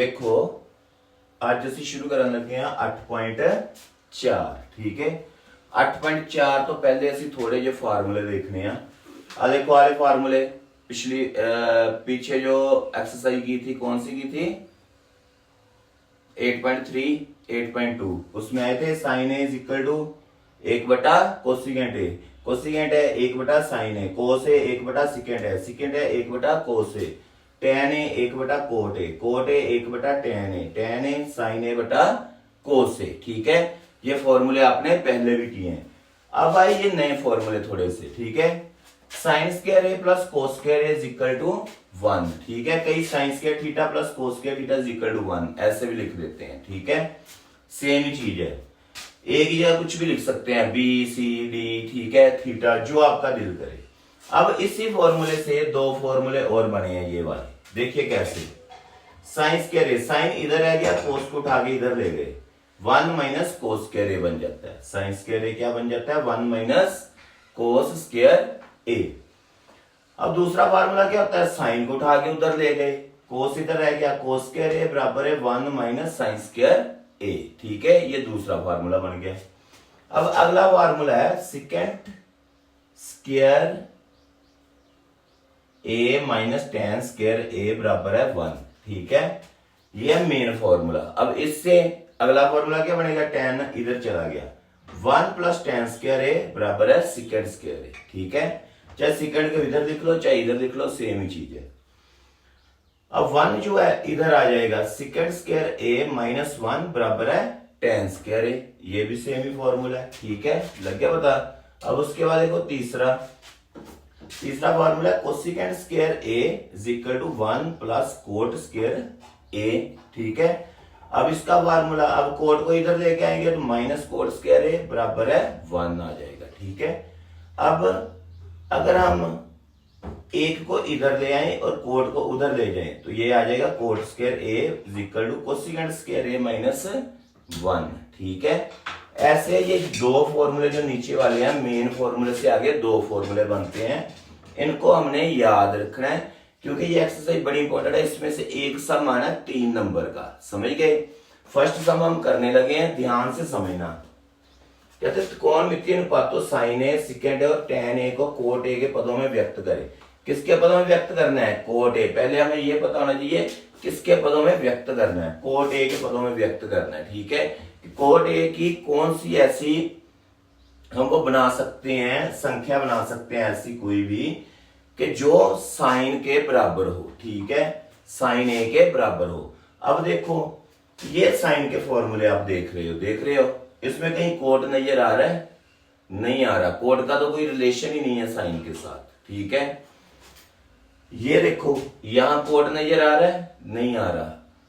देखो ਅੱਜ ਅਸੀਂ ਸ਼ੁਰੂ ਕਰਨ ਲੱਗੇ ਹਾਂ 8.4 ਠੀਕ ਹੈ 8.4 ਤੋਂ ਪਹਿਲੇ ਅਸੀਂ ਥੋੜੇ ਜਿਹੇ ਫਾਰਮੂਲੇ ਦੇਖਨੇ ਆ आ देखो वाले फार्मूले पिछली पीछे जो एक्सरसाइज की थी कौन सी की थी 8.3 8.2 उसमें आए थे sine A is equal to 1/, cosecant A cosecant है 1/, sign A cos a 1/, secant है 1/, cos A tan A 1/, cot A 1/, tan A sine A बटा कोस ए। ठीक है, ये फॉर्मूले आपने पहले भी किए हैं। अब आए ये नए फॉर्मूले थोड़े से। ठीक है, sine square A plus cos square A is equal to 1। ठीक है, कई sine square theta plus cos square theta is equal to 1 ऐसे भी लिख देते हैं। ठीक है, सेम ही चीज है, एक ही जगह कुछ भी लिख सकते हैं, बी सी डी। ठीक है, थीटा जो आपका दिल करे। अब इसी फॉर्मूले से दो फॉर्मूले और बने हैं ये वाले, देखिए कैसे। साइन स्क्वायर ए, साइन इधर आ गया, कोस को उठा के इधर ले गए, 1 माइनस कोस स्क्वायर ए बन जाता है। साइन स्क्वायर ए क्या बन जाता है 1 माइनस कोस स्क्वायर ए। अब दूसरा फार्मूला क्या होता है, साइन को उठा के उधर ले गए, कोस इधर रह गया, कोस स्क्वायर ए बराबर है 1 माइनस साइन स्क्वायर ए। ठीक है, ये दूसरा फार्मूला बन गया। अब अगला फार्मूला है सिकेंट स्क्वायर ए माइनस टेन स्क्वायर ए बराबर है 1। ठीक है, ये है मेन फॉर्मूला। अब इससे अगला फॉर्मूला क्या बनेगा, टेन इधर चला गया, 1 प्लस टेन स्क्वायर ए बराबर है सिकेंट स्क्वायर ए। ठीक है, चाहे सिकेंड को इधर लिख लो चाहे इधर लिख लो, सेम ही चीज है। अब 1 जो है इधर आ जाएगा, सिकेंड स्क्वायर ए माइनस 1 बराबर है टेन स्क्वायर ए, ये भी सेम ही फॉर्मूला है। ठीक है, लग गया पता। अब उसके बाद देखो तीसरा formula cosecant square A is equal to 1 plus cot square A. ठीक है, अब इसका फार्मूला, अब कोट को इधर लेके आएंगे तो माइनस कोट स्क्वायर ए बराबर है 1 आ जाएगा। ठीक है, अब अगर हम एक को इधर ले आए और कोट को उधर ले जाएं तो ये आ जाएगा cot square A is equal to cosecant square A minus 1। ठीक है, ऐसे ये दो फॉर्मूले जो नीचे वाले हैं, मेन फॉर्मूले से आगे दो फॉर्मूले बनते हैं, इनको हमने याद रखना है क्योंकि ये एक्सरसाइज बड़ी इंपॉर्टेंट है। इसमें से एक सम आना 3 नंबर का, समझ गए। फर्स्ट सम हम करने लगे हैं, ध्यान से समझना। कहते कौन मित्तीय अनुपातों साइन ए सिकेंड और टैन ए को कोट ए के पदों में व्यक्त करे। किसके पदों में व्यक्त करना है, कोट ए। पहले हमें ये पता होना चाहिए किसके पदों में व्यक्त करना है, कोट ए के पदों में व्यक्त करना है। ठीक है, कोट ए की कौन सी ऐसी हमको बना सकते हैं, संख्या बना सकते हैं ऐसी कोई भी कि जो साइन के बराबर हो। ठीक है, साइन ए के बराबर हो। अब देखो ये साइन के फॉर्मूले आप देख रहे हो, इसमें कहीं कोट नजर आ रहा है, नहीं आ रहा। कोट का तो कोई रिलेशन ही नहीं है साइन के साथ। ठीक है, ये देखो यहां कोट नजर आ रहा है, नहीं आ रहा,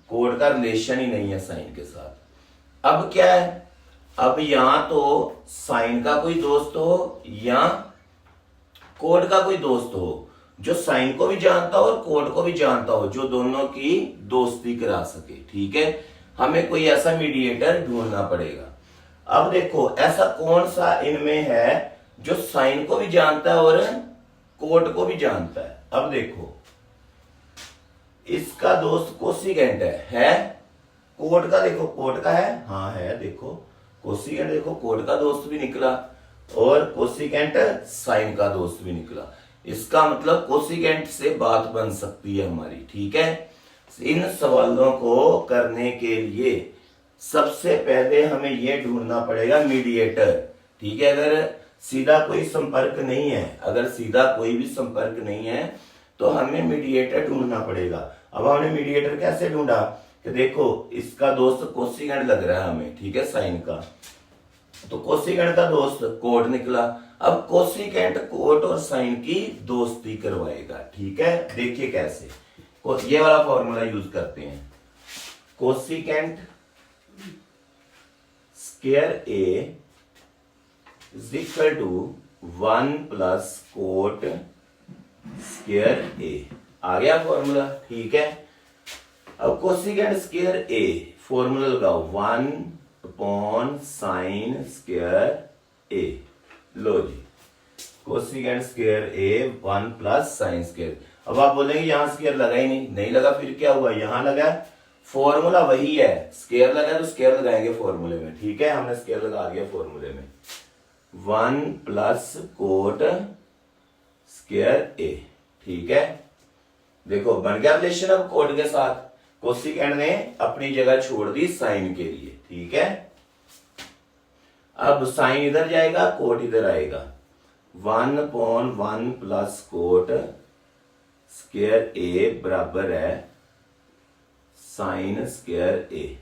कोट का रिलेशन ही नहीं है साइन के साथ। अब क्या है, अब यहां तो साइन का कोई दोस्त हो या कोट का कोई दोस्त हो जो साइन को भी जानता हो और कोट को भी जानता हो, जो दोनों की दोस्ती करा सके। ठीक है, हमें कोई ऐसा मीडिएटर ढूंढना पड़ेगा। अब देखो ऐसा कौन सा इनमें है जो साइन को भी जानता है और कोट को भी जानता है। अब देखो इसका दोस्त कोसिकेंट है कोट का, देखो कोट का है, हाँ है, देखो कोसिकेंट, देखो कोट का दोस्त भी निकला और कोसिकेंट साइन का दोस्त भी निकला। इसका मतलब कोसिकेंट से बात बन सकती है हमारी। ठीक है, इन सवालों को करने के लिए सबसे पहले हमें यह ढूंढना पड़ेगा मीडिएटर। ठीक है, अगर सीधा कोई संपर्क नहीं है, अगर सीधा कोई भी संपर्क नहीं है तो हमें मीडिएटर ढूंढना पड़ेगा। अब हमने मीडिएटर कैसे ढूंढा कि देखो इसका दोस्त कोसिकेंट लग रहा है हमें। ठीक है, साइन का, तो कोसिकेंट का दोस्त कोट निकला। अब कोसिकेंट कोट और साइन की दोस्ती करवाएगा। ठीक है, देखिए कैसे, ये वाला फॉर्मूला यूज करते हैं, cosecant square A is equal to 1 plus cot square A. आ गया फॉर्मूला। ठीक है, अब कोसिकेंट स्क्वायर ए फॉर्मूला लगाओ 1 upon sine square A. Low ji, cosecant square A 1 plus sine square. अब आप बोलेंगे यहां स्क्वायर लगा ही नहीं, नहीं लगा, फिर क्या हुआ, यहां लगा फॉर्मूला वही है, स्केयर लगा तो स्केयर लगाएंगे फॉर्मूले में, ठीक है। हमने स्केयर लगा दिया फॉर्मूले में, 1 प्लस कोट स्केयर ए, ठीक है। देखो बन गया रिलेशन अब कोट के साथ। कोसिकेंड ने अपनी जगह छोड़ दी साइन के लिए, ठीक है। अब साइन इधर जाएगा, कोट इधर आएगा, 1/1 प्लस कोट स्केयर ए बराबर है साइन स्केयर ए।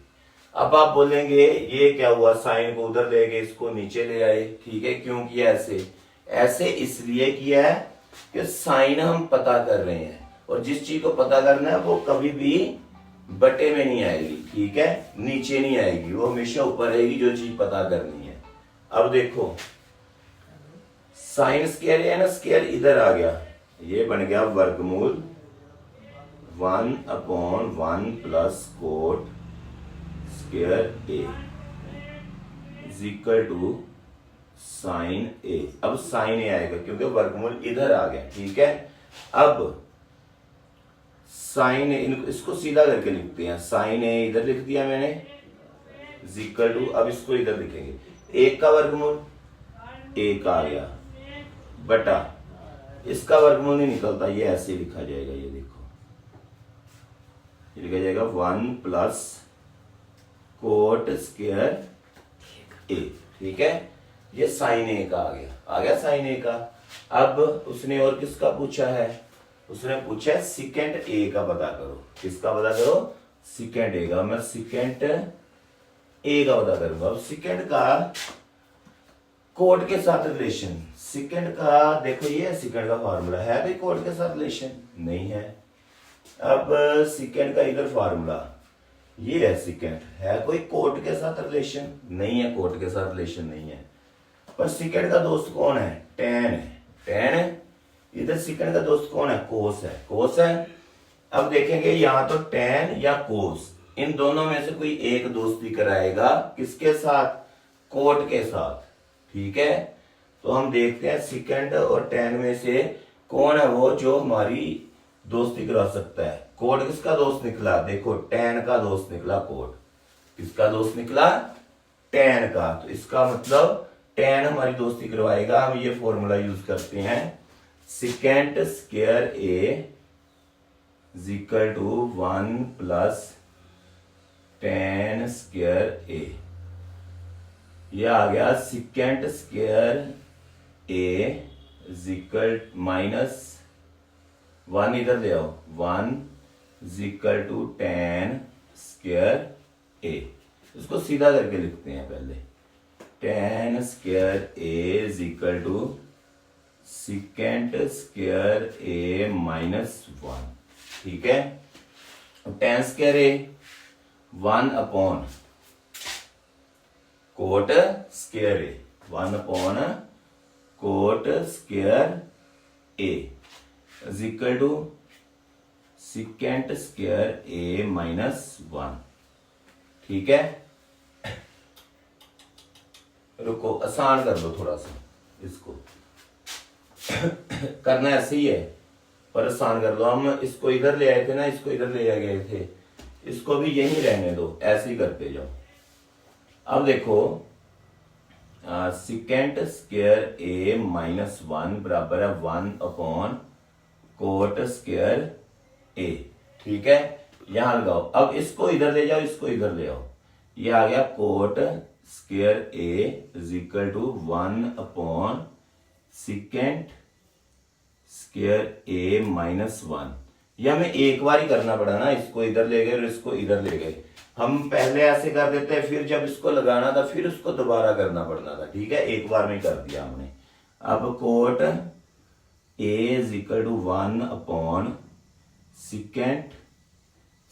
अब आप बोलेंगे ये क्या हुआ, साइन को उधर ले गए, इसको नीचे ले आए, ठीक है। क्यों किया ऐसे? ऐसे इसलिए किया है कि साइन हम पता कर रहे हैं, और जिस चीज को पता करना है वो कभी भी बटे में नहीं आएगी, ठीक है, नीचे नहीं आएगी, वो हमेशा ऊपर आएगी जो चीज पता करनी है। अब देखो साइन स्केयर है ना, स्केयर इधर आ गया, ये बन गया वर्गमूल 1/1 plus cot square A is equal to sine A. अब साइन ए आएगा क्योंकि वर्गमूल इधर आ गया, ठीक है। अब साइन इसको सीधा करके लिखते हैं, साइन ए इधर लिख दिया मैंने इज इक्वल टू, अब इसको इधर लिखेंगे, एक का वर्गमूल एक आ गया बटा, इसका वर्गमूल नहीं निकलता, ये ऐसे लिखा जाएगा, ये देखो ये लिखा जाएगा 1 प्लस कोट स्केयर ए, ठीक है। ये साइन ए का आ गया साइन ए का। अब उसने और किसका पूछा है? उसने पूछा है सिकेंड ए का पता करो। किसका पता करो? सिकेंड ए का। मैं सिकेंड ए का पता करूंगा। अब सिकेंड का कोट के साथ रिलेशन, सिकेंड का देखो ये सिकेंड का फॉर्मूला है भाई, कोट के साथ रिलेशन नहीं है। अब सिकेंड का इधर फॉर्मूला ये है, सिकेंड है कोई कोट के साथ रिलेशन नहीं है, कोट के साथ रिलेशन नहीं है। पर सिकेंड का दोस्त कौन है? टेन है, टेन है। इधर सिकेंड का दोस्त कौन है? कोस है, कोस है। अब देखेंगे यहां तो टेन या कोस, इन दोनों में से कोई एक दोस्ती कराएगा, किसके साथ? कोट के साथ, ठीक है। तो हम देखते हैं सिकेंड और टेन में से कौन है वो जो हमारी दोस्ती करा सकता है। कोट किसका दोस्त निकला? देखो टेन का दोस्त निकला कोट। किसका दोस्त निकला? टेन का। तो इसका मतलब टेन हमारी दोस्ती करवाएगा। हम ये फॉर्मूला यूज करते हैं, secant square A is equal to 1 plus tan square A. ये आ गया secant square A is equal minus 1 इधर ले आओ, 1 is equal to tan square A. इसको सीधा करके लिखते हैं पहले, tan square A is equal to secant square A minus 1, ठीक है। Tan square A 1 upon cot square A, 1 upon cot square A is equal to secant square A minus 1, ठीक है। रुको आसान कर लो थोड़ा सा, इसको करना ऐसे ही है पर आसान कर लो। हम इसको इधर ले आए थे ना, इसको इधर ले आए गए थे, इसको भी यही रहने दो, ऐसे ही करते जाओ। अब देखो सिकेंड स्क्वायर ए माइनस 1 बराबर है 1 अपॉन कोट स्क्वायर ए, ठीक है। यहां लगाओ, अब इसको इधर ले जाओ, इसको इधर ले आओ, ये आ गया cot square A is equal to 1 upon secant square A minus 1। यह हमें एक बार ही करना पड़ा ना, इसको इधर ले गए और इसको इधर ले गए। हम पहले ऐसे कर देते हैं, फिर जब इसको लगाना था फिर उसको दोबारा करना पड़ना था, ठीक है। एक बार में ही कर दिया हमने। अब cot A is equal to 1 upon secant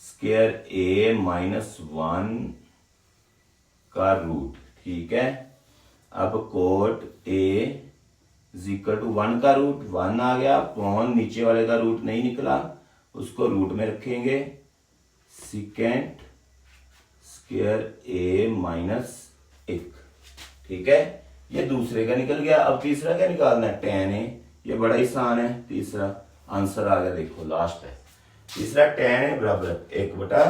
square A minus 1 का रूट, ठीक है। अब cot A is equal to 1 का रूट 1 आ गया, अपॉन नीचे वाले का रूट नहीं निकला, उसको रूट में रखेंगे, सिकेंड स्क्वायर ए माइनस 1, ठीक है। ये दूसरे का निकल गया। अब तीसरा क्या निकालना है? टेन ए। ये बड़ा ही आसान है, तीसरा आंसर आ गया, देखो लास्ट है तीसरा, टेन ए बराबर 1 बटा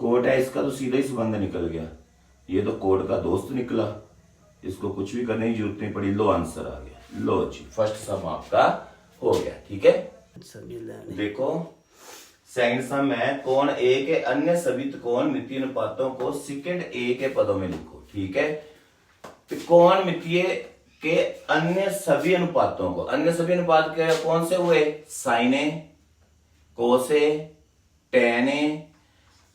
कोट है इसका तो सीधा ही संबंध निकल गया, ये तो कोट का दोस्त निकला, इसको कुछ भी करने की जरूरत नहीं पड़ी। लो आंसर आ गया। लो जी फर्स्ट सम आपका हो गया। ठीक है, देखो सेकंड सम है कोण ए के अन्य सभी त्रिकोण मितीय अनुपातों को सेकंड ए के पदों में लिखो। ठीक है, त्रिकोण मितीय के अन्य सभी अनुपातों को, अन्य सभी अनुपात के कौन से हुए? Sine A, cos A, tan A,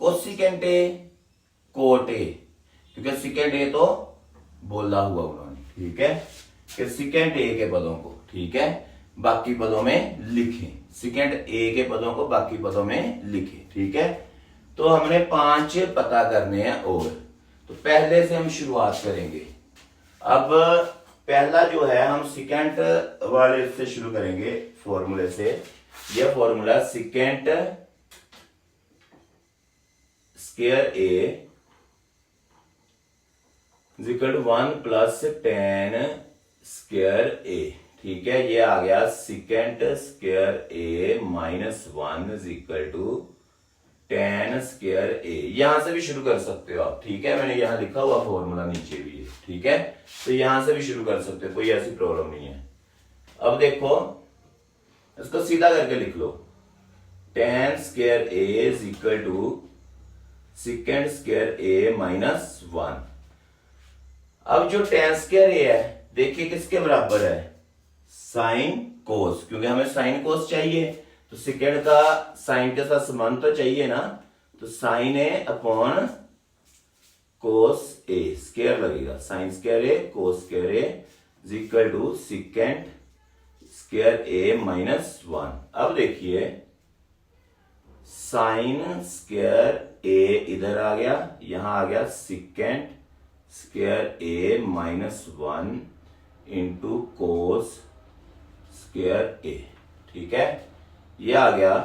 cosecant A, cot A, क्योंकि सेकंड ए तो बोला हुआ उन्होंने। ठीक है, कि सेकंड ए के पदों को, ठीक है, बाकी पदों में लिखें। सेकंड ए के पदों को बाकी पदों में लिखें। ठीक है, तो हमने 5 पता करने हैं और, तो पहले से हम शुरुआत करेंगे। अब पहला जो है हम सेकंड वाले से शुरू करेंगे फॉर्मूले से। यह formula secant square A is equal to 1 plus tan square A. ठीक है, ये आ गया secant square A minus 1 is equal to tan square A. यहां से भी शुरू कर सकते हो आप। ठीक है, मैंने यहां लिखा हुआ फॉर्मूला नीचे भी है। ठीक है, तो यहां से भी शुरू कर सकते हो, कोई ऐसी प्रॉब्लम नहीं है। अब देखो इसको सीधा करके लिख लो, tan square A is equal to secant square A minus 1। अब जो टेन स्क्वायर ए है देखिए किसके बराबर है? साइन कोस, क्योंकि हमें साइन कोस चाहिए तो सेकंड का साइन के साथ संबंध तो चाहिए ना, तो sine A upon cos A square लगेगा। Sine square A cos square A is equal to secant square A minus 1। अब देखिए साइन स्क्वायर ए इधर आ गया, यहां आ गया secant square A minus 1 into cos square A. ठीक है, ये आ गया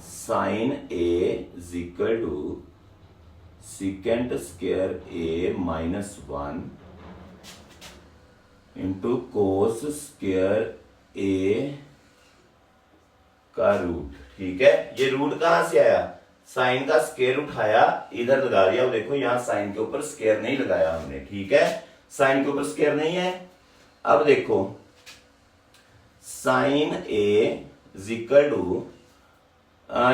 sine A is equal to secant square A minus 1 into cos square A का रूट। ठीक है, ये रूट कहां से आया? साइन का स्क्वायर उठाया इधर लगा दिया। देखो यहां साइन के ऊपर स्क्वायर नहीं लगाया हमने। ठीक है, साइन के ऊपर स्क्वायर नहीं है। अब देखो sine A is equal to,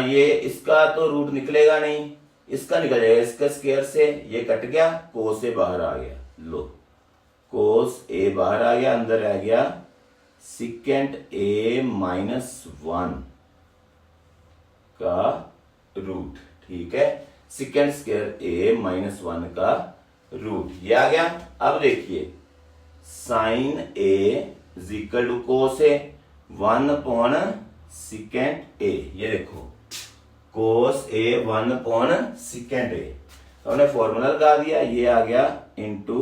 ये इसका तो रूट निकलेगा नहीं, इसका निकल जाएगा, इसका स्क्वायर से ये कट गया, कोस ए बाहर आ गया। लो कोस ए बाहर आ गया, अंदर रह गया सेकंड ए माइनस 1 का रूट। ठीक है, सेकंड स्क्वायर ए माइनस 1 का रूट, ये आ गया। अब देखिए sine A is equal to cos a 1 upon second a. ये देखो कोस ए 1 अपॉन सेकंड ए, तो हमने फॉर्मूला लगा दिया, ये आ गया इंटू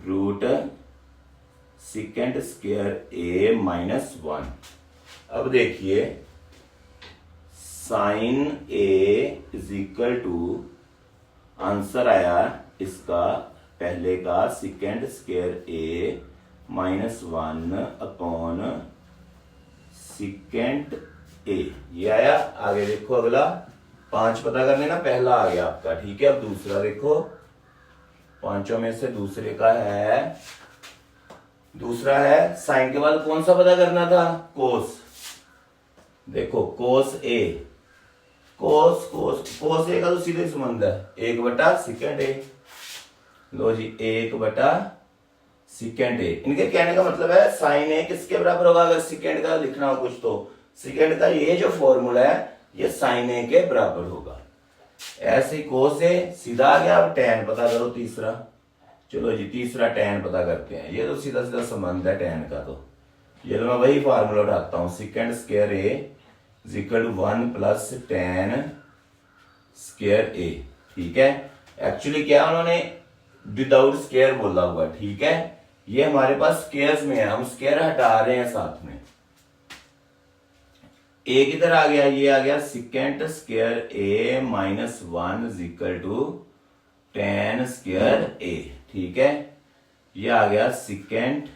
रूट सेकंड स्क्वायर ए माइनस 1। अब देखिए sine A is equal to, answer आया इसका पहले का second square A minus 1 upon second a, ये आया। आगे देखो अगला 5 पता करने ना, पहला आ गया आपका। ठीक है, अब दूसरा देखो, पांचों में से दूसरे का है, दूसरा है साइन के बाद कौन सा पता करना था? कोस। देखो कोस ए, कोस कोस कोस ए का तो सीधे संबंध है 1 बटा सेकंड ए। लो जी 1 बटा सेकंड ए। इनके कहने का मतलब है साइन ए किसके बराबर होगा? अगर सेकंड का लिखना हो कुछ तो सेकंड का ये जो फॉर्मूला है ये साइन ए के बराबर होगा। ऐसे ही कोस ए सीधा आ गया। अब टेन पता करो तीसरा। चलो जी तीसरा टेन पता करते हैं। ये तो सीधा सीधा संबंध है टेन का। तो ये तो मैं वही फार्मूला उठाता हूं, secant square A is equal to 1 plus tan square A. ठीक है, एक्चुअली क्या उन्होंने विदाउट स्क्वायर बोला हुआ। ठीक है, ये हमारे पास स्क्वायर्स में है, हम स्क्वायर हटा रहे हैं साथ में। ए किधर आ गया? ये आ गया secant square A minus 1 is equal to tan square A. ठीक है, ये आ गया सेकंड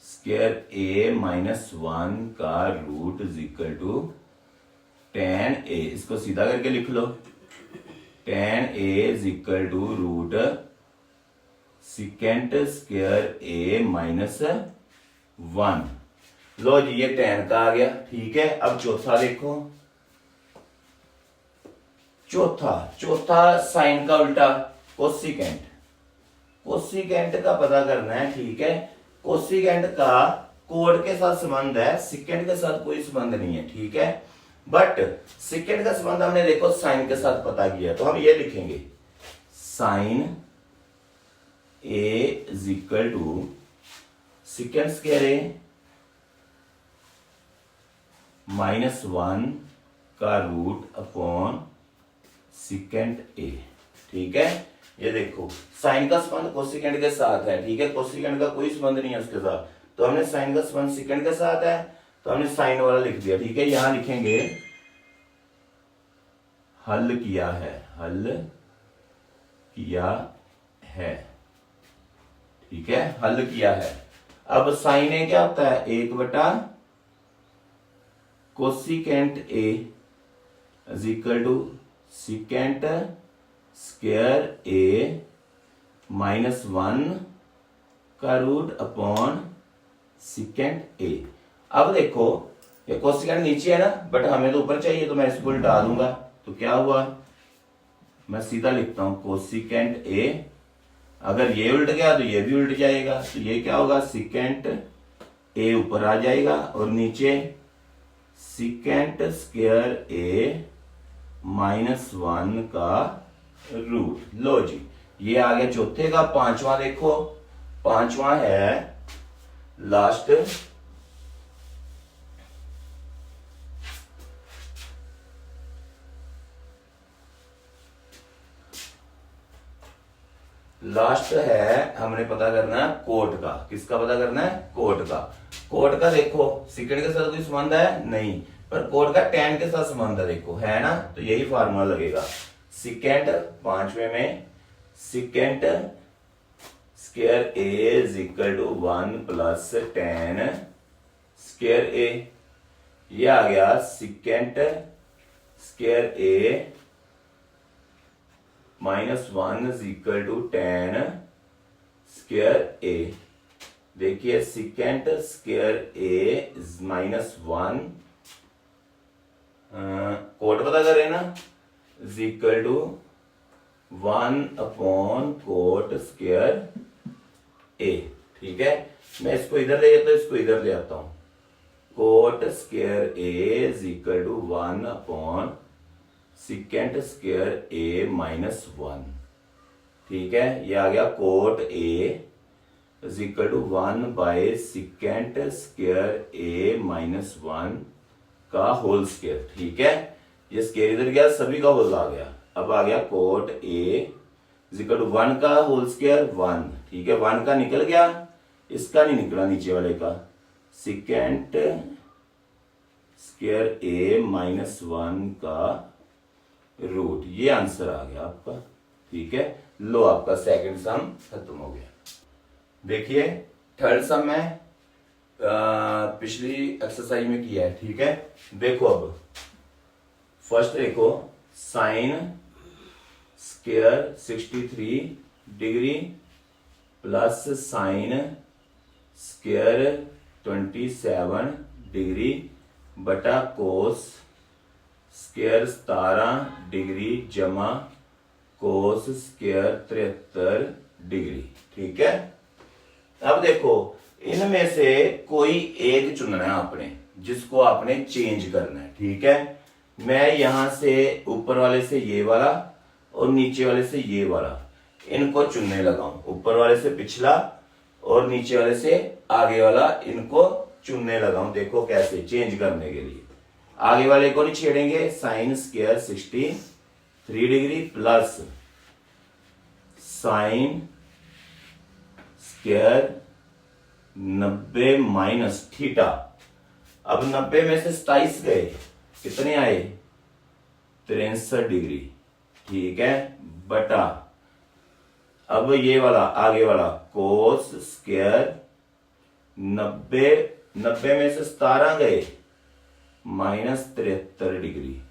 स्क्वायर ए माइनस 1 का root is equal to tan a, इसको सीधा करके लिख लो, tan a is equal to root secant square a minus 1। लो जी ये tan का आ गया, ठीक है। अब चौथा देखो, चौथा साइन का उल्टा कोसिकेंट, कोसिकेंट का पता करना है, ठीक है। कोसिकेंट का कोड के साथ संबंध है, सिकेंट के साथ कोई संबंध नहीं है, ठीक है। बट सिकेंट का संबंध हमने देखो साइन के साथ पता किया, तो हम ये लिखेंगे sine A is equal to secant square A minus 1 का रूट अपॉन सिकेंट ए, ठीक है। ये देखो साइन का संबंध कोसिकेंट के साथ है, ठीक है। कोसिकेंट का कोई संबंध नहीं है उसके साथ, तो हमने साइन का संबंध सिकेंट के साथ है, तो हमने साइन वाला लिख दिया, ठीक है। यहां लिखेंगे हल किया है, हल किया है, ठीक है, हल किया है। अब साइन ए क्या होता है, 1 बटा cosecant a is equal to secant square A minus 1 का रूट अपॉन सिकेंट ए। अब देखो ये कोसिकेंट नीचे है ना, बट हमें तो ऊपर चाहिए, तो मैं इसको उल्टा दूंगा, तो क्या हुआ, मैं सीधा लिखता हूं कोसिकेंट ए, अगर ये उल्ट गया तो ये भी उल्ट जाएगा, तो ये क्या होगा सिकेंट ए ऊपर आ जाएगा और नीचे सिकेंट स्क्वायर ए माइनस 1 का रूट। लो जी ये आ गया चौथे का। पांचवा देखो, पांचवा है लास्ट, लास्ट है, हमने पता करना है कोट का। किसका पता करना है, कोट का। कोट का देखो सिकेंट के साथ कोई संबंध है नहीं, पर कोट का tan के साथ संबंध है, देखो है ना, तो यही फार्मूला लगेगा। सिकेंट पांचवे में secant square A is equal to 1 plus tan square A, ये आ गया secant square A minus 1 is equal to tan square A. देखिए secant square A is minus 1, cot पता करें ना, is equal to 1 upon cot square A, ठीक है। मैं इसको इधर ले जाता हूं, इसको इधर ले आता हूं, cot square A is equal to 1 upon secant square A minus 1, ठीक है। ये आ गया cot A is equal to 1 by secant square A minus 1 का होल स्क्वायर, ठीक है। ये स्क्वायर इधर गया, सभी का होल आ गया। अब आ गया cot A is equal to 1 का होल स्क्वायर 1, ठीक है। 1 का निकल गया, इसका नहीं निकला नीचे वाले का, सिकेंट स्क्वायर ए माइनस 1 का रूट, ये आंसर आ गया आपका, ठीक है। लो आपका सेकंड सम खत्म हो गया। देखिए थर्ड सम में पिछली एक्सरसाइज में किया है, ठीक है। देखो अब फर्स्ट देखो sign square 63 degree plus sine square 27 degree बटा कोस स्क्वायर 17 डिग्री जमा कोस स्क्वायर 73 डिग्री, ठीक है। अब देखो इनमें से कोई एक चुनना है आपने, जिसको आपने चेंज करना है, ठीक है। मैं यहां से ऊपर वाले से ये वाला और नीचे वाले से ये वाला इनको चुनने लगा हूं, ऊपर वाले से पिछला और नीचे वाले से आगे वाला, इनको चुनने लगा हूं। देखो कैसे चेंज करने के लिए, आगे वाले को नहीं छेड़ेंगे, sine square 63 degree plus sine square 90 minus theta. अब 90 में से 27 गए, कितने आए 63 डिग्री, ठीक है, बटा अब ये वाला आगे वाला कोस स्क्वायर 90 में से 17 गए माइनस 73 डिग्री,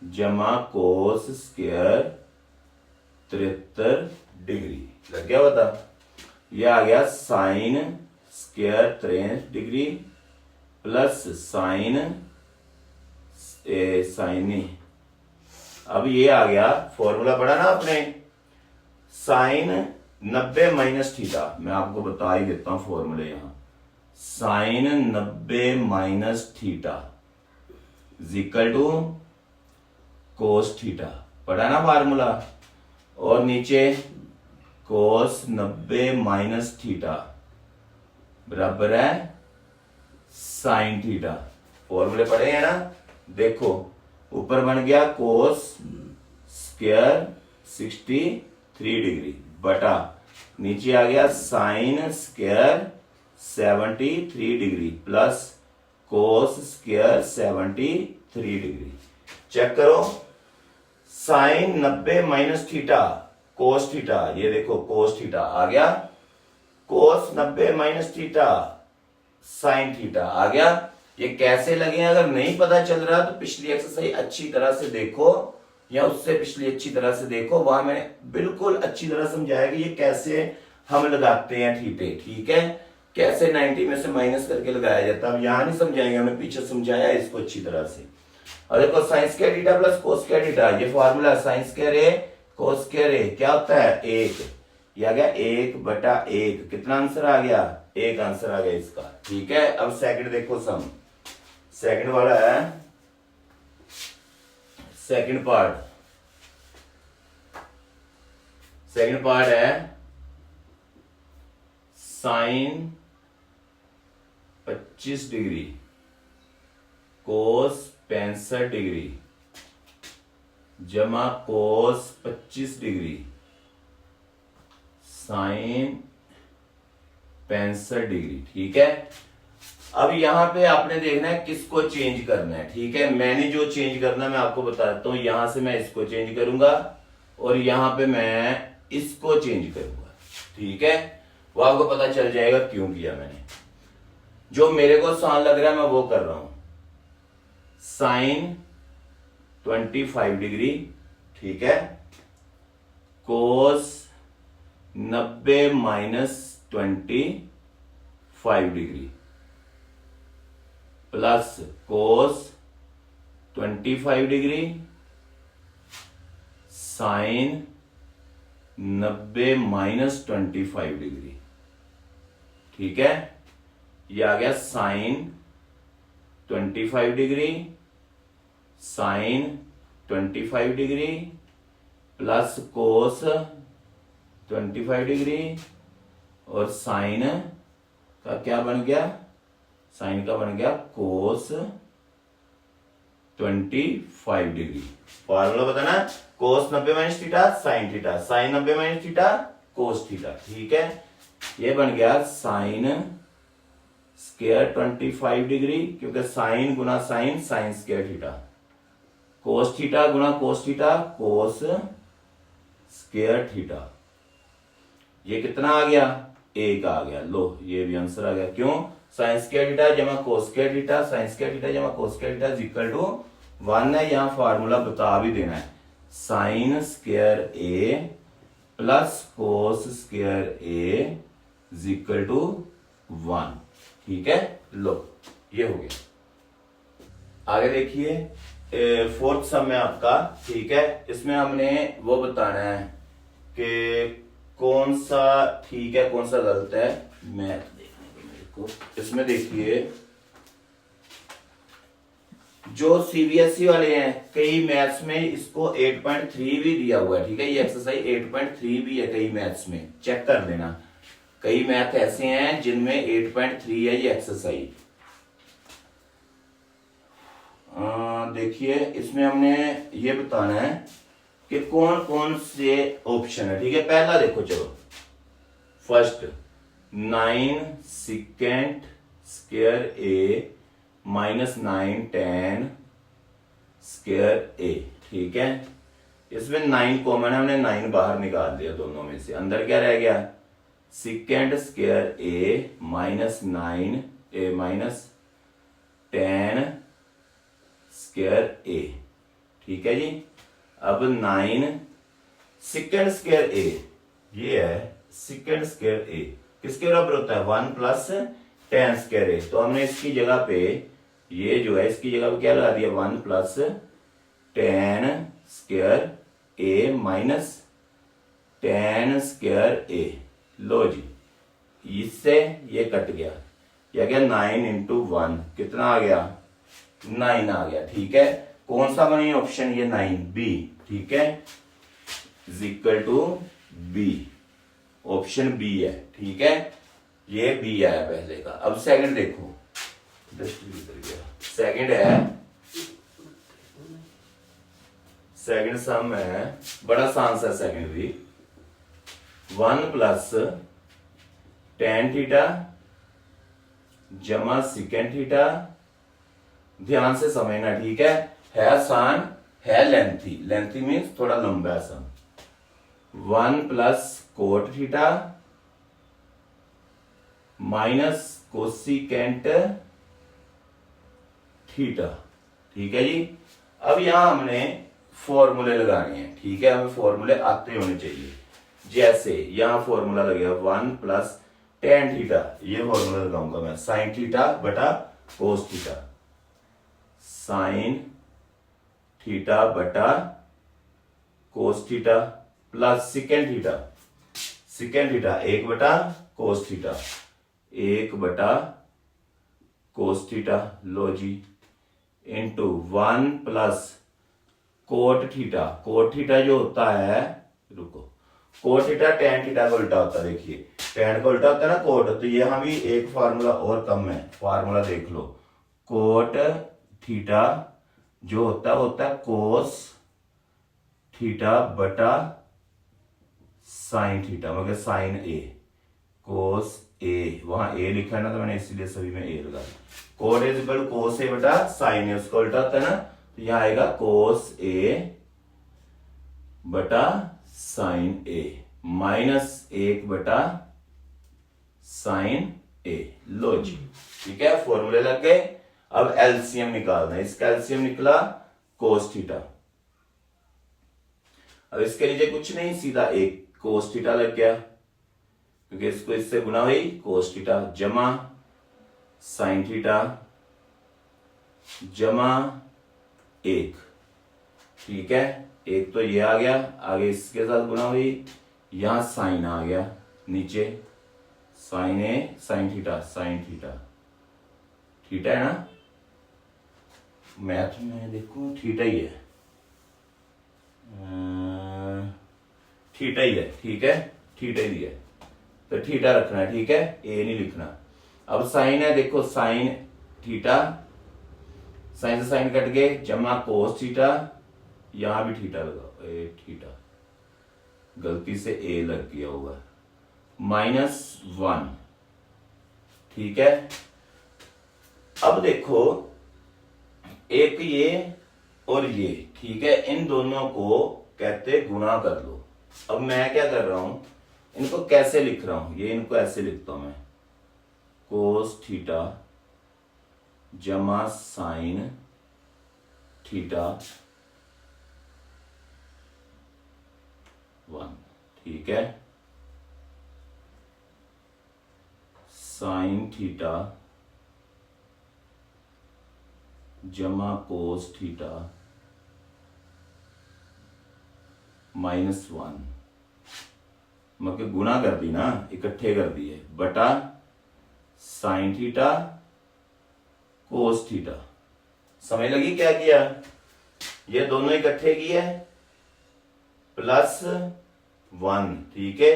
जमा कोस स्क्वायर 73 डिग्री। लग गया बता। ये आ गया sine square 63 degree plus sign अब ये आ गया फॉर्मूला पढ़ा ना आपने, साइन 90 माइनस थीटा। मैं आपको बता ही देता हूं फॉर्मूले यहां। Sine 90 minus theta equal to cos theta, पढ़ा ना फार्मूला। और नीचे कोस 90 माइनस थीटा बराबर है साइन थीटा। फॉर्मूले पढ़े हैं ना। देखो ऊपर बन गया कोस स्क्वायर 63 डिग्री बटा नीचे आ गया sine square 73 degree plus cos square 73 degree. Check करो, sine 90 minus theta cos theta, ये देखो कोस थीटा आ गया, cos 90 minus theta sine theta आ गया। ये कैसे लगे अगर नहीं पता चल रहा तो पिछली एक्सरसाइज अच्छी तरह से देखो या उससे पिछली अच्छी तरह से देखो, वहां मैंने बिल्कुल अच्छी तरह समझाया कि ये कैसे हम लगाते हैं थीटे। ठीक है, कैसे 90 में से माइनस करके लगाया जाता है। अब यहां नहीं समझाएंगे, हमने पीछे समझाया इसको अच्छी तरह से। और देखो sign square theta plus cos square theta, ये formula sine square A cos square ए क्या होता है 1, ये आ गया 1/1। कितना आंसर आ गया 1 आंसर आ गया इसका। ठीक है, अब सेकंड देखो सम, सेकंड वाला है सेकंड पार्ट है साइन 25 डिग्री कोस 65 डिग्री जमा कोस 25 डिग्री साइन 65 डिग्री। ठीक है, अब यहां पे आपने देखना है किसको चेंज करना है। ठीक है, मैंने जो चेंज करना मैं आपको बताता हूं। यहां से मैं इसको चेंज करूंगा और यहां पे मैं इसको चेंज करूंगा। ठीक है, वो आपको पता चल जाएगा क्यों किया मैंने। जो मेरे को आसान लग रहा है मैं वो कर रहा हूं, साइन 25 डिग्री, ठीक है, cos 90 minus 25 degree plus cos 25 degree sine 90 minus 25 degree. ठीक है, ये आ गया sine 25 degree sine 25 degree plus cos 25 degree और साइन का क्या बन गया, साइन का बन गया कोस 25 डिग्री। फॉर्मूला बताना, cos 90 minus theta sine theta, sine 90 minus theta cos theta. ठीक है, ये बन गया साइन स्क्वायर 25 डिग्री, क्योंकि साइन गुना sine sine square theta, cos theta गुना cos theta cos square theta. ये कितना आ गया 1 आ गया। लो ये भी आंसर आ गया। क्यों, साइन स्क्वायर थीटा जमा cos square theta, sine square theta जमा cos square theta equal to 1 है। यहां फॉर्मूला बता भी देना है, sine square A plus cos square A equal to 1। ठीक है, लो ये हो गया। आगे देखिए फोर्थ सम है आपका। ठीक है, इसमें हमने वो बताना है कि कौन सा ठीक है कौन सा गलत है। मैथ देखने को मेरे को इसमें देखिए, जो सीबीएसई वाले हैं कई मैथ्स में इसको 8.3 भी दिया हुआ है। ठीक है, ये एक्सरसाइज 8.3 भी है कई मैथ्स में, चेक कर लेना। कई मैथ ऐसे हैं जिनमें 8.3 है ये एक्सरसाइज। देखिए इसमें हमने ये बताना है कि कौन कौन से ऑप्शन है। ठीक है, पहला देखो, चलो first 9 second square A minus 9 tan square A. ठीक है, इसमें 9 कॉमन है, हमने 9 बाहर निकाल दिया दोनों में से। अंदर क्या रह गया second square A minus 9 A minus tan square A. ठीक है जी। अब 9 सेकेंड स्क्वायर ए, ये है सेकेंड स्क्वायर ए, किसके बराबर होता है 1 प्लस टेन स्क्वायर ए। तो हमने इसकी जगह पे ये जो है इसकी जगह पे क्या लगा दिया 1 प्लस टेन स्क्वायर ए माइनस टेन स्क्वायर ए। लो जी, इससे ये कट गया, क्या गया 9 इंटू 1 कितना आ गया 9 आ गया। ठीक है, कौन सा बनी ऑप्शन ये 9 बी। ठीक है, is equal to B, option B है। ठीक है, ये बी आया पहले का। अब सेकंड देखो, सेकंड है, सेकंड सम है, बड़ा आसान सा सेकंड भी। 1 प्लस टेन थीटा जमा सिकेंड थीटा, ध्यान से समझना। ठीक है आसान, है लेंथी, लेंथी मीन्स थोड़ा लंबा है सम। 1 plus cot theta minus cosecant theta. ठीक है जी। अब यहां हमने फॉर्मूले लगाने हैं। ठीक है, हमें फॉर्मूले आते होने चाहिए। जैसे यहां फॉर्मूला लगेगा 1 प्लस टेन थीटा, ये फॉर्मूला लगाऊंगा मैं, साइन थीटा बटा कोस थीटा, साइन थीटा बटा cos theta plus secant theta, secant theta 1 बटा कोस थीटा, 1 बटा कोस थीटा। लो जी, into 1 plus cot theta, cot theta जो होता है, रुको, कोट थीटा टेन थीटा का उल्टा होता है। देखिए टेन का उल्टा होता है ना कोट, तो यहाँ भी एक फार्मूला और कम है, फार्मूला देख लो। कोट थीटा जो होता है कोस थीटा बटा साइन थीटा, मगर साइन ए, कोस ए, वहां ए लिखा है ना तो मैंने इसीलिए सभी में ए लगा। कोट इज इक्वल कोस ए बटा साइन ए, उसका उल्टा होता है ना, तो यहां आएगा कोस ए बटा साइन ए माइनस 1 बटा साइन ए। लो जी, ठीक है, फॉर्मूले लग गए। अब एलसीएम निकालना है, इसका एलसीएम निकला कोस थीटा। अब इसके नीचे कुछ नहीं, सीधा एक कोस थीटा लग गया, क्योंकि इसको इससे गुना हुई कोस थीटा, जमा साइन थीटा जमा 1। ठीक है, एक तो ये आ गया, आगे इसके साथ गुना हुई, यहां साइन आ गया, नीचे sine A sine theta, sine theta, theta है ना, मैथ में देखो थीटा ही है, थीटा ही है। ठीक है, थीटा ही है तो थीटा रखना है। ठीक है, ए नहीं लिखना। अब साइन है, देखो साइन थीटा, साइन से साइन कट गए, जमा कोस थीटा, यहां भी थीटा लगा, ए थीटा, गलती से ए लग गया होगा, -1। ठीक है, अब देखो एक ये और ये, ठीक है, इन दोनों को कहते गुणा कर लो। अब मैं क्या कर रहा हूं, इनको कैसे लिख रहा हूं, ये इनको ऐसे लिखता हूं मैं, कोस थीटा जमा साइन थीटा 1। ठीक है, साइन थीटा जमा कोस थीटा -1, मतलब गुणा कर दी ना, इकट्ठे कर दिए, बटा साइन थीटा कोस थीटा। समझ लगी क्या किया, ये दोनों इकट्ठे किए +1। ठीक है,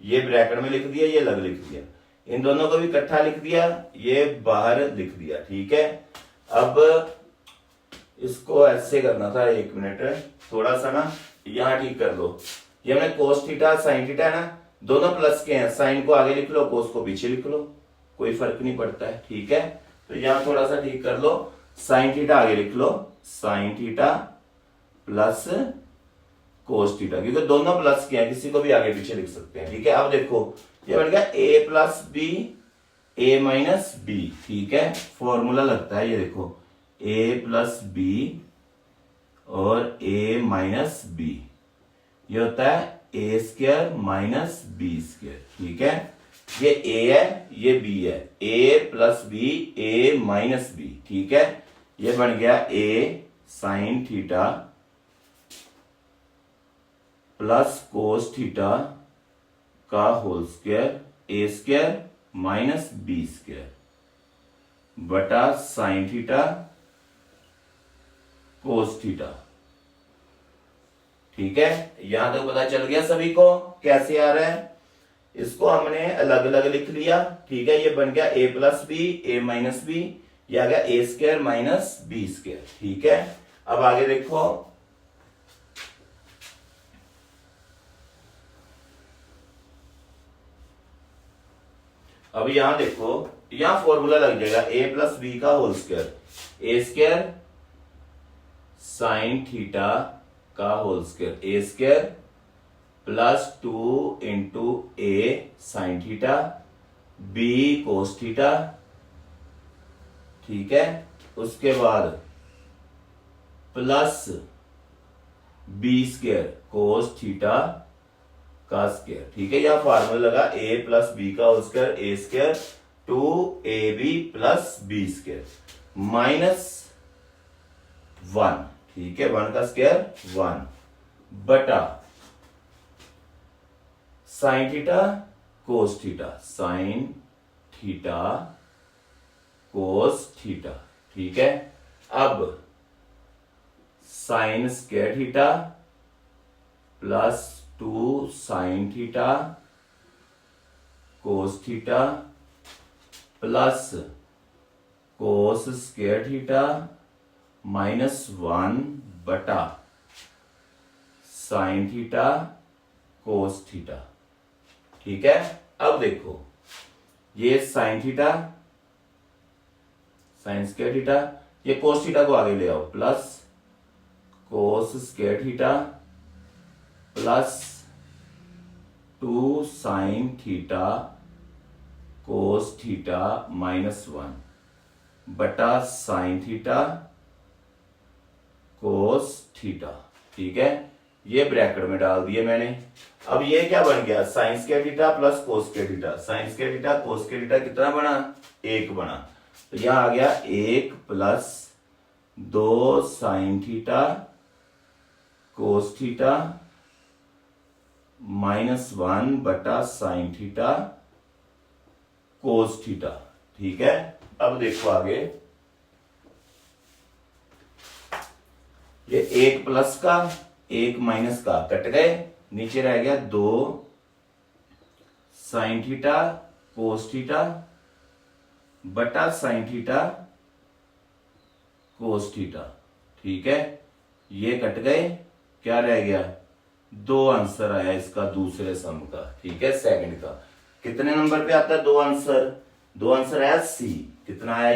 ये ब्रैकेट में लिख दिया, ये अलग लिख दिया, इन दोनों को भी इकट्ठा लिख दिया, ये बाहर लिख दिया। ठीक है, अब इसको ऐसे करना था, 1 मिनट थोड़ा सा ना यहां ठीक कर लो। ये हमने कोस थीटा साइन थीटा है ना, दोनों प्लस के हैं, साइन को आगे लिख लो, कोस को पीछे लिख लो, कोई फर्क नहीं पड़ता है। ठीक है, तो यहां थोड़ा सा ठीक कर लो, साइन थीटा आगे लिख लो, sine theta plus cos theta, क्योंकि दोनों प्लस के हैं, किसी को भी आगे पीछे लिख सकते हैं। ठीक है, अब देखो ये बन गया a plus B a minus B. ठीक है, फॉर्मूला लगता है, ये देखो a प्लस बी और a माइनस बी, ये होता है a square minus B square. ठीक है, ये a है ये b है, a plus B a minus B. ठीक है, ये बन गया a sine theta plus cos theta का whole square, a square minus B square बटा साइन थीटा कोस थीटा। ठीक है, यहां तक पता चल गया सभी को कैसे आ रहा है। इसको हमने अलग अलग लिख लिया। ठीक है, ये बन गया a plus B a minus B, ये आ गया a square minus B square. ठीक है, अब आगे देखो, अब यहां देखो, यहां फॉर्मूला लग जाएगा a प्लस बी का whole square, a square sine theta का whole square, a square plus 2 into a sine theta b cos theta. ठीक है, उसके बाद plus b square cos theta का स्क्वायर। ठीक है, यह फार्मूला लगा a प्लस बी का whole square, a square 2ab plus B square minus 1। ठीक है, 1 का स्क्वायर 1 बटा sine theta cos theta, sine theta cos theta. ठीक है, अब sign square theta plus 2 sign theta cos theta plus cos square theta minus 1 बटा sine theta cos theta. ठीक है, अब देखो, ये sign theta sine square theta, ये कोस थीटा को आगे ले आओ, plus cos square theta plus 2 sign theta cos theta minus 1 बटा साइन थीटा कोस थीटा। ठीक है, ये ब्रैकेट में डाल दिए मैंने। अब ये क्या बन गया, sine square theta plus cos square theta, sine square theta cos square theta कितना बना, 1 बना। तो यहां आ गया 1 plus 2 sign theta cos theta minus 1 बटा साइन थीटा कोस थीटा। ठीक है, अब देखो आगे, ये 1 प्लस का 1 माइनस का कट गए, नीचे रह गया 2 साइन थीटा कोस थीटा बटा साइन थीटा कोस थीटा। ठीक है, ये कट गए, क्या रह गया, 2 आंसर आया इसका दूसरे सम का। ठीक है, सेकंड का कितने नंबर पे आता है, 2 आंसर, 2 आंसर आया सी। कितना आया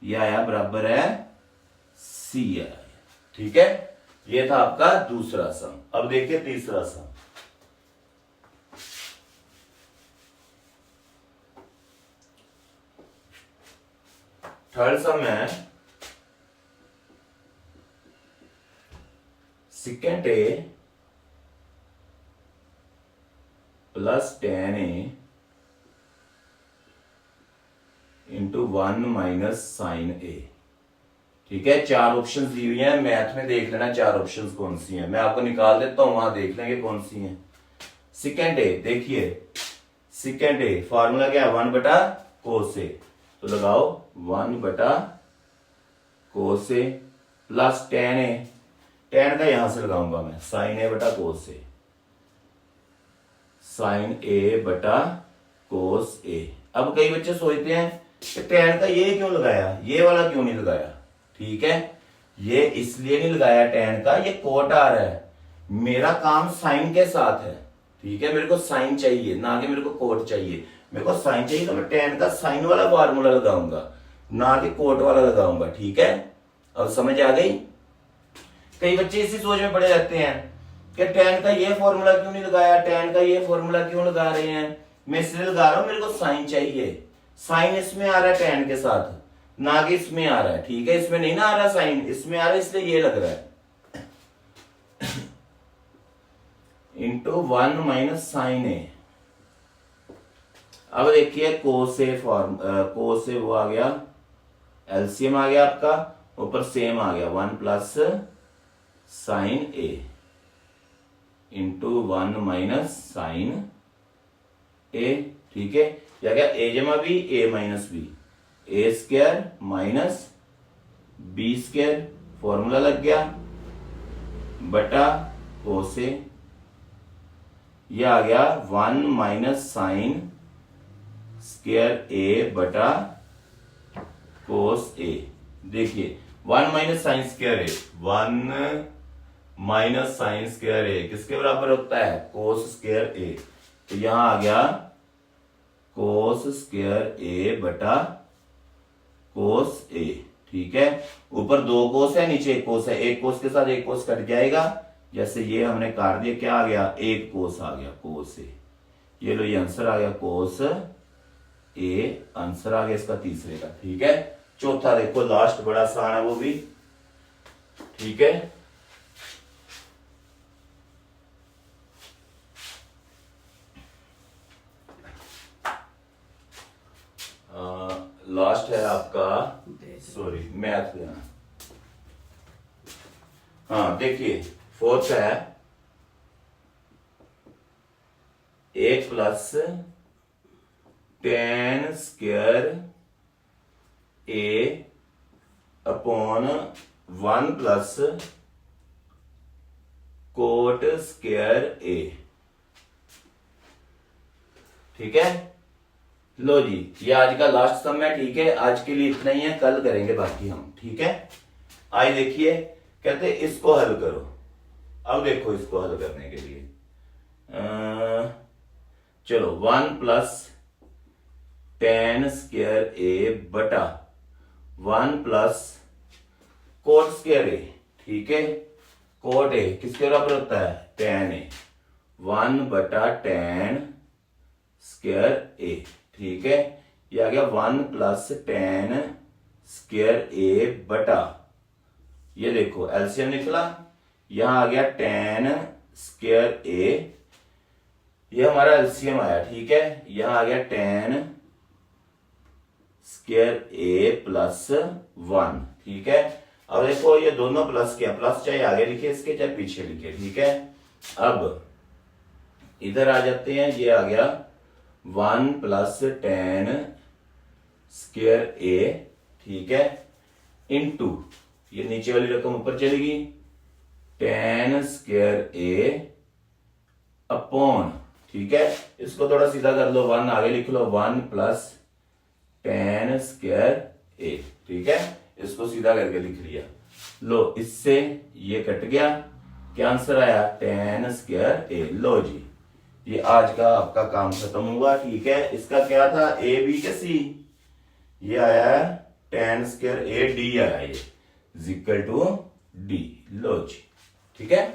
ये आया बराबर है सी आया। ठीक है, ये था आपका दूसरा सम। अब देखिए तीसरा सम, थर्ड सम है secant A plus 10a into 1 minus sine A. ठीक है, 4 ऑप्शन दी हुई हैं, मैथ में देख लेना 4 ऑप्शन कौन सी हैं, मैं आपको निकाल देता हूं, वहां देख लेंगे कौन सी हैं। सेकेंड ए, देखिए सेकेंड ए फॉर्मूला क्या है, 1 बटा कोस ए, तो लगाओ 1 बटा कोस ए प्लस 10a, 10 का यहां से लगाऊंगा मैं, साइन ए बटा कोस ए, साइन ए बटा कोस ए। अब कई बच्चे सोचते हैं कि 10 का ये क्यों लगाया, ये वाला क्यों नहीं लगाया। ठीक है, ये इसलिए नहीं लगाया 10 का, ये कोट आ रहा है, मेरा काम साइन के साथ है। ठीक है, मेरे को साइन चाहिए, ना कि मेरे को कोट चाहिए। मेरे को साइन चाहिए तो मैं 10 का साइन वाला फार्मूला लगाऊंगा, ना कि कोट वाला लगाऊंगा। ठीक है, अब समझ आ गई। कई बच्चे इसी सोच में पड़े रहते हैं कि 10 का ये फॉर्मूला क्यों नहीं लगाया, 10 का ये फॉर्मूला क्यों लगा रहे हैं। मैं इसलिए लगा रहा हूं, मेरे को साइन चाहिए, साइन इसमें आ रहा है 10 के साथ, ना कि इसमें आ रहा है। ठीक है, इसमें नहीं ना आ रहा साइन, इसमें आ रहा है, इसलिए ये लग रहा है। Into 1 minus sine A. अब देखिए कोस ए फॉर्म, कोस ए वो आ गया, एलसीएम आ गया आपका, ऊपर सेम आ गया 1 plus sine A into 1 minus sine A. ठीक है, या क्या ए जमा B A minus B, A square minus B square, formula लग गया, बटा कोस ए। ये आ गया 1 माइनस साइन स्क्वायर ए बटा कोस ए। देखिए 1 minus sign square A, 1 minus sign square ए किसके बराबर होता है, कोस स्क्वायर ए। तो यहां आ गया कोस स्क्वायर ए बटा कोस ए। ठीक है, ऊपर 2 कोस है, नीचे 1 कोस है, एक कोस के साथ एक कोस कट जाएगा, जैसे ये हमने काट दिया, क्या आ गया, 1 कोस आ गया, कोस ए। ये लो, ये आंसर आ गया कोस ए, आंसर आ गया इसका तीसरे का। ठीक है, चौथा देखो लास्ट बड़ा आसान है वो भी। ठीक है, लास्ट है आपका, सॉरी मैथ लेना। हाँ देखिए फोर्थ है 1 plus tan square A upon 1 plus cot square A. ठीक है, लो जी, ये आज का लास्ट सम है। ठीक है, आज के लिए इतना ही है, कल करेंगे बाकी हम। ठीक है, आज देखिए कहते इसको हल करो। अब देखो इसको हल करने के लिए चलो 1 प्लस टेन स्क्वायर ए बटा 1 प्लस कोट स्क्वायर ए। ठीक है, कोट ए किसके बराबर होता है, टेन ए, 1 बटा टेन स्क्वायर ए। ठीक है, ये आ गया 1 प्लस टेन स्क्वायर ए बटा, ये देखो एलसीएम निकला, यहां आ गया टेन स्क्वायर ए, ये हमारा एलसीएम आया। ठीक है, यहां आ गया टेन स्क्वायर ए प्लस 1। ठीक है, अब देखो ये दोनों प्लस क्या, प्लस चाहे आगे लिखे इसके चाहे पीछे लिखे। ठीक है, अब इधर आ जाते हैं, ये आ गया 1 प्लस टेन स्क्वायर ए। ठीक है, इंटू ये नीचे वाली रकम ऊपर चलेगी, टेन स्क्वायर ए अपॉन। ठीक है, इसको थोड़ा सीधा कर लो, 1 आगे लिख लो, 1 प्लस टेन स्क्वायर ए। ठीक है, इसको सीधा करके लिख लिया। लो, इससे ये कट गया, क्या आंसर आया, टेन स्क्वायर ए। लो जी, ये आज का आपका काम खत्म हुआ। ठीक है, इसका क्या था, ए बी के सी, ये आया है टेन स्क्वायर ए, डी आया ये इक्वल टू डी। लो जी, ठीक है।